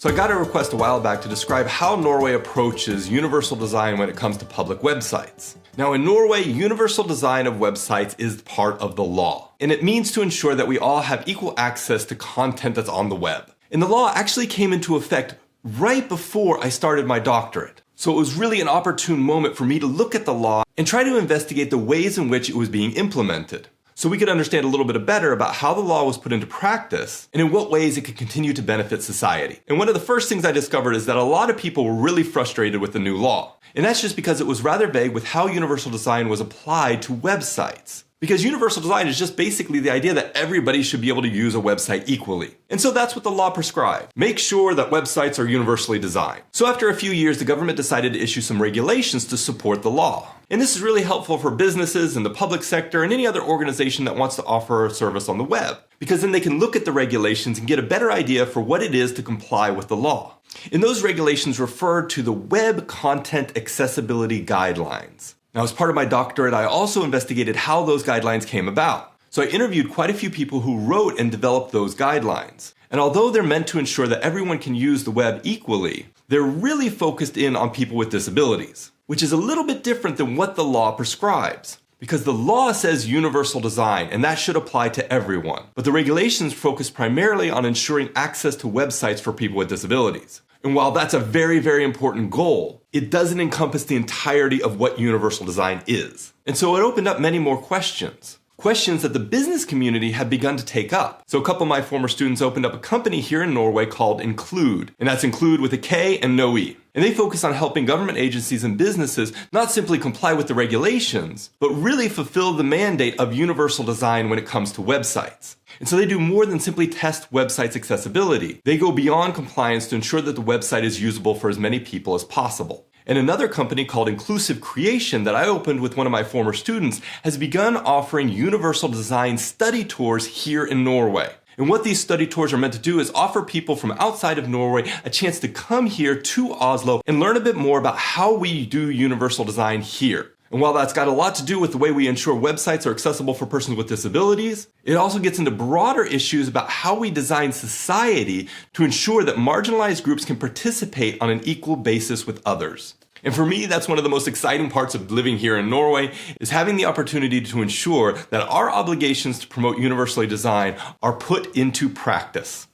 So I got a request a while back to describe how Norway approaches universal design when it comes to public websites. Now in Norway, universal design of websites is part of the law, and it means to ensure that we all have equal access to content that's on the web. And the law actually came into effect right before I started my doctorate. So it was really an opportune moment for me to look at the law and try to investigate the ways in which it was being implemented, so we could understand a little bit better about how the law was put into practice and in what ways it could continue to benefit society. And one of the first things I discovered is that a lot of people were really frustrated with the new law. And that's just because it was rather vague with how universal design was applied to websites. Because universal design is just basically the idea that everybody should be able to use a website equally. And so that's what the law prescribed. Make sure that websites are universally designed. So after a few years, the government decided to issue some regulations to support the law. And this is really helpful for businesses and the public sector and any other organization that wants to offer a service on the web, because then they can look at the regulations and get a better idea for what it is to comply with the law. And those regulations refer to the Web Content Accessibility Guidelines. Now, as part of my doctorate, I also investigated how those guidelines came about. So I interviewed quite a few people who wrote and developed those guidelines. And although they're meant to ensure that everyone can use the web equally, they're really focused in on people with disabilities, which is a little bit different than what the law prescribes. Because the law says universal design, and that should apply to everyone. But the regulations focus primarily on ensuring access to websites for people with disabilities. And while that's a very, very important goal, it doesn't encompass the entirety of what universal design is. And so it opened up many more questions. Questions that the business community had begun to take up. So a couple of my former students opened up a company here in Norway called Include, and that's Include with a K and no E. And they focus on helping government agencies and businesses not simply comply with the regulations, but really fulfill the mandate of universal design when it comes to websites. And so they do more than simply test websites' accessibility. They go beyond compliance to ensure that the website is usable for as many people as possible. And another company called Inclusive Creation that I opened with one of my former students has begun offering universal design study tours here in Norway. And what these study tours are meant to do is offer people from outside of Norway a chance to come here to Oslo and learn a bit more about how we do universal design here. And while that's got a lot to do with the way we ensure websites are accessible for persons with disabilities, it also gets into broader issues about how we design society to ensure that marginalized groups can participate on an equal basis with others. And for me, that's one of the most exciting parts of living here in Norway, is having the opportunity to ensure that our obligations to promote universally design are put into practice.